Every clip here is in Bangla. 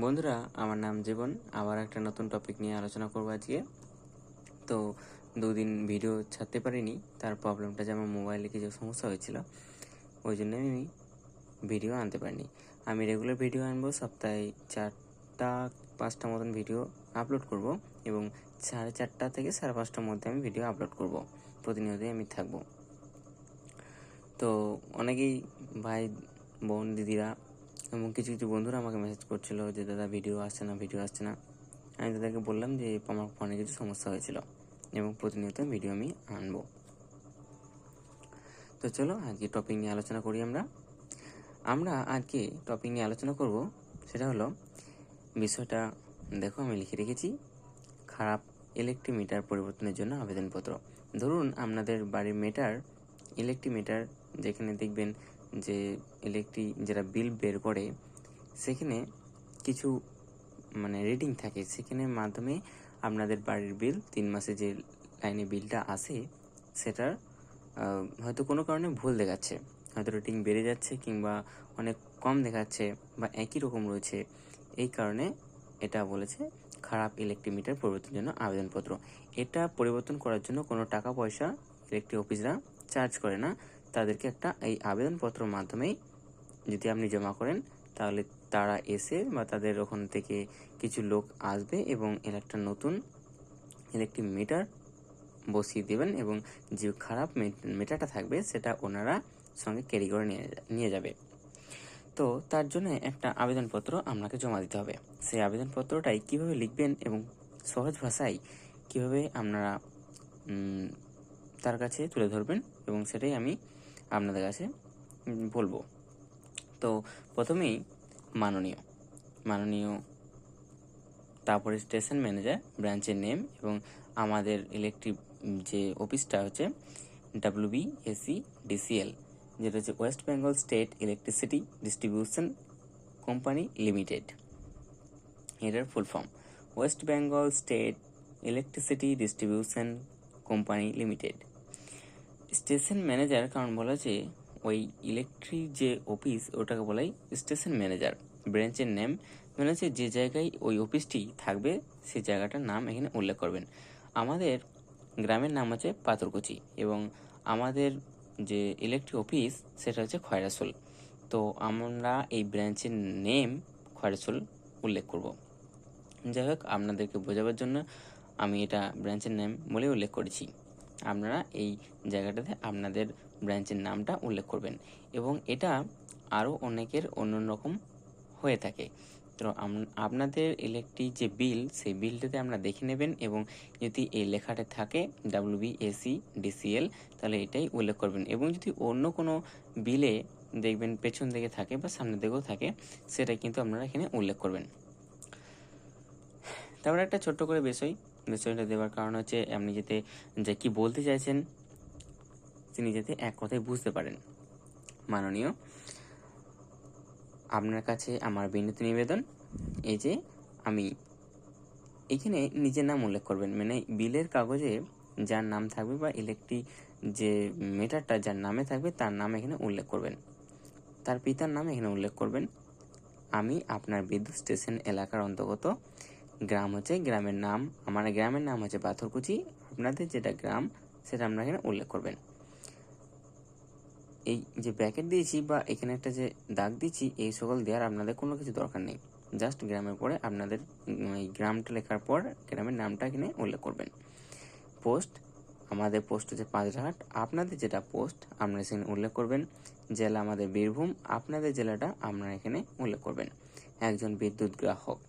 বন্ধুরা, আমার নাম জীবন। আবার একটা নতুন টপিক নিয়ে আলোচনা করবো আজকে। তো দুদিন ভিডিও ছাড়তে পারিনি, তার প্রবলেমটা যে আমার মোবাইলে কিছু সমস্যা হয়েছিল, ওই জন্য আমি ভিডিও আনতে পারিনি। আমি রেগুলার ভিডিও আনবো, সপ্তাহে 4-5টা মতন ভিডিও আপলোড করব এবং 4:30 থেকে 5:30টার মধ্যে আমি ভিডিও আপলোড করব। প্রতিনিয়তই আমি থাকবো। তো অনেকেই ভাই, বোন, দিদিরা এবং কিছু কিছু বন্ধুরা আমাকে মেসেজ করছিল যে দাদা ভিডিও আসছে না। আমি তাদেরকে বললাম যে আমার ফোনে কিছু সমস্যা হয়েছিল এবং প্রতিনিয়ত ভিডিও আমি আনবো। তো চলো আজকে টপিক নিয়ে আলোচনা করি। আমরা আজকে টপিক নিয়ে আলোচনা করব, সেটা হলো বিষয়টা দেখো আমি লিখে রেখেছি, খারাপ ইলেকট্রিক মিটার পরিবর্তনের জন্য আবেদনপত্র। ধরুন আপনাদের বাড়ির ইলেকট্রিক মিটার যেখানে দেখবেন যে যারা বিল বের করে, সেখানে কিছু রিডিং থাকে, সেখানের মাধ্যমে আপনাদের বাড়ির বিল 3 মাসে যে লাইনে বিলটা আসে সেটার হয়তো কোনো কারণে ভুল দেখাচ্ছে, হয়তো রেটিং বেড়ে যাচ্ছে কিংবা অনেক কম দেখাচ্ছে বা একই রকম রয়েছে। এই কারণে এটা বলেছে খারাপ ইলেকট্রিক মিটার পরিবর্তনের জন্য আবেদনপত্র। এটা পরিবর্তন করার জন্য কোনো টাকা পয়সা ইলেকট্রিক অফিসরা চার্জ করে না। তাদেরকে একটা এই আবেদনপত্রের মাধ্যমেই যদি আপনি জমা করেন, তাহলে তারা এসে বা তাদের ওখান থেকে কিছু লোক আসবে এবং একটা নতুন ইলেকট্রিক মিটার বসিয়ে দেবেন এবং যে খারাপ মিটারটা থাকবে সেটা ওনারা সঙ্গে ক্যারি করে নিয়ে যাবে। তো তার জন্য একটা আবেদনপত্র আপনাকে জমা দিতে হবে। সেই আবেদনপত্রটাই কিভাবে লিখবেন এবং সহজ ভাষায় কিভাবে আপনারা তার কাছে তুলে ধরবেন এবং সেটাই আমি আপনাদের কাছে বলবো। তো প্রথমেই মাননীয়, তারপরে স্টেশন ম্যানেজার, ব্রাঞ্চের নেম এবং আমাদের ইলেকট্রিক যে অফিসটা হচ্ছে WBSEDCL, যেটা হচ্ছে west Bengal state electricity distribution company limited. এটার full form west Bengal state electricity distribution company limited. Station manager কারণ বলা আছে, ওই ইলেকট্রিক যে অফিস ওটাকে বলাই স্টেশন ম্যানেজার। ব্রাঞ্চের নেম মানে হচ্ছে যে জায়গায় ওই অফিসটি থাকবে সেই জায়গাটার নাম এখানে উল্লেখ করবেন। আমাদের গ্রামের নাম হচ্ছে পাথরকুচি এবং আমাদের যে ইলেকট্রিক অফিস সেটা হচ্ছে খয়রাসোল। তো আমরা এই ব্রাঞ্চের নেম খয়রাসোল উল্লেখ করব। যাই হোক, আপনাদেরকে বোঝাবার জন্য আমি এটা ব্রাঞ্চের নেম বলে উল্লেখ করেছি। আপনারা এই জায়গাটাতে আপনাদের ব্রাঞ্চের নামটা উল্লেখ করবেন এবং এটা আরও অনেকের অন্য রকম হয়ে থাকে। তো আপনাদের ইলেকট্রিক যে বিল, সেই বিলটাতে আপনারা দেখে নেবেন এবং যদি এই লেখাটা থাকে WBSEDCL, তাহলে এটাই উল্লেখ করবেন। এবং যদি অন্য কোনো বিলে দেখবেন পেছন দিকে থাকে বা সামনের দিকেও থাকে, সেটা কিন্তু আপনারা এখানে উল্লেখ করবেন। তারপরে একটা ছোট্ট করে বিষয়টা দেওয়ার কারণ হচ্ছে আপনি যে কি বলতে চাইছেন তিনি যাতে এক কথায় বুঝতে পারেন। মাননীয়, আপনার কাছে আমার বিনীত নিবেদন, এই যে আমি এখানে নিজের নাম উল্লেখ করবেন, মানে বিলের কাগজে যার নাম থাকবে বা ইলেকট্রিক যে মিটারটা যার নামে থাকবে তার নাম এখানে উল্লেখ করবেন, তার পিতার নাম এখানে উল্লেখ করবেন। আমি আপনার বিদ্যুৎ স্টেশন এলাকার অন্তর্গত, গ্রাম হচ্ছে গ্রামের নাম, আমার গ্রামের নাম হচ্ছে পাথরকুচি, আপনাদের যেটা গ্রাম সেটা আপনারা এখানে উল্লেখ করবেন। এই যে ব্র্যাকেট দিয়েছি বা এখানে একটা যে দাগ দিচ্ছি, এই সকল দেওয়ার আপনাদের কোনো কিছু দরকার নেই। জাস্ট গ্রামের পরে আপনাদের এই গ্রামটা লেখার পর গ্রামের নামটা এখানে উল্লেখ করবেন। পোস্ট, আমাদের পোস্ট হচ্ছে 5 ঘাট, আপনাদের যেটা পোস্ট আপনারা সেখানে উল্লেখ করবেন। জেলা আমাদের বীরভূম, আপনাদের জেলাটা আপনারা এখানে উল্লেখ করবেন। একজন বিদ্যুৎ গ্রাহক,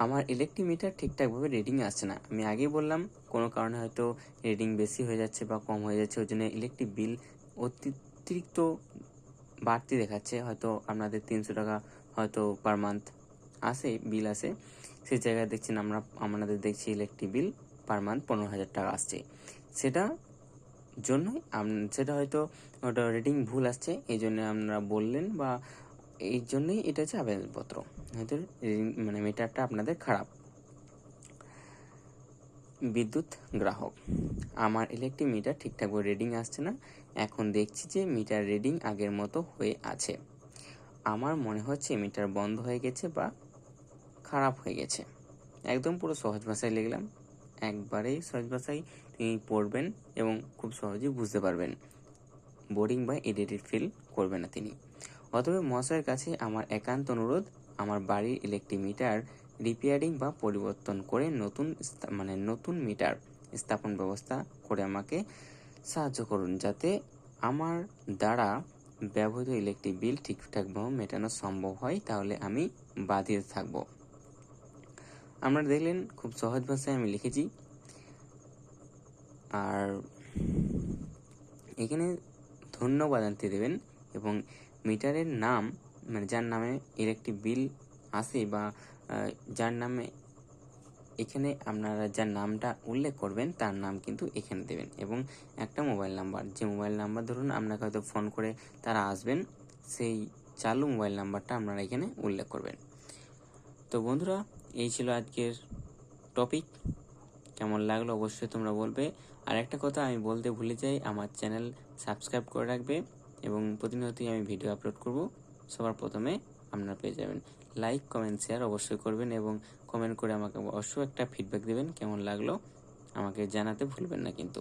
আমার ইলেকট্রিক মিটার ঠিকঠাকভাবে রিডিং আসছে না। আমি আগেই বললাম কোনো কারণে হয়তো রিডিং বেশি হয়ে যাচ্ছে বা কম হয়ে যাচ্ছে, ওই জন্য ইলেকট্রিক বিল অতিরিক্ত বাড়তি দেখাচ্ছে। হয়তো আপনাদের 300 টাকা হয়তো পার মান্থ বিল আসে, সেই জায়গায় দেখছেন আমাদের দেখছি ইলেকট্রিক বিল পার মান্থ 15,000 টাকা আসছে। সেটা জন্যই সেটা হয়তো ওটা রিডিং ভুল আসছে, এই জন্য আপনারা বললেন বা এই জন্যই এটা হচ্ছে আবেদনপত্র, হয়তো মিটারটা আপনাদের খারাপ। বিদ্যুৎ গ্রাহক, আমার ইলেকট্রিক মিটার ঠিকঠাকভাবে রিডিং আসছে না, এখন দেখছি যে মিটার রিডিং আগের মতো হয়ে আছে। আমার মনে হচ্ছে মিটার বন্ধ হয়ে গেছে বা খারাপ হয়ে গেছে। একদম পুরো সহজ ভাষায় লিখলাম, একবারেই সহজ ভাষায় তিনি পড়বেন এবং খুব সহজেই বুঝতে পারবেন, বোরিং বা এডিটেড ফিল করবে না তিনি। অতএব মহাশয়ের কাছে আমার একান্ত অনুরোধ, আমার বাড়ির ইলেকট্রিক মিটার রিপেয়ারিং বা পরিবর্তন করে নতুন মিটার স্থাপন ব্যবস্থা করে আমাকে সাহায্য করুন, যাতে আমার দ্বারা ব্যবহৃত ইলেকট্রিক বিল ঠিকঠাকভাবে মেটানো সম্ভব হয়, তাহলে আমি বাধিত থাকব। আপনারা দেখলেন খুব সহজ ভাষায় আমি লিখেছি। আর এখানে ধন্যবাদ আনতে দেবেন এবং মিটারের নাম, যার নামে ইলেকট্রিক বিল আসে বা যার নামে এখানে আপনারা যার নামটা উল্লেখ করবেন তার নাম কিন্তু এখানে দেবেন এবং একটা মোবাইল নাম্বার, যে মোবাইল নাম্বার ধরুন আপনাকে হয়তো ফোন করে তারা আসবেন, সেই চালু মোবাইল নাম্বারটা আপনারা এখানে উল্লেখ করবেন। তো বন্ধুরা, এই ছিল আজকের টপিক। কেমন লাগলো অবশ্যই তোমরা বলবে। আর একটা কথা আমি বলতে ভুলে যাই, আমার চ্যানেল সাবস্ক্রাইব করে রাখবে এবং প্রতিনিয়তই আমি ভিডিও আপলোড করব, সবার প্রথমে আপনারা পেয়ে যাবেন। লাইক, কমেন্ট, শেয়ার অবশ্যই করবেন এবং কমেন্ট করে আমাকে অবশ্যই একটা ফিডব্যাক দেবেন, কেমন লাগলো আমাকে জানাতে ভুলবেন না কিন্তু।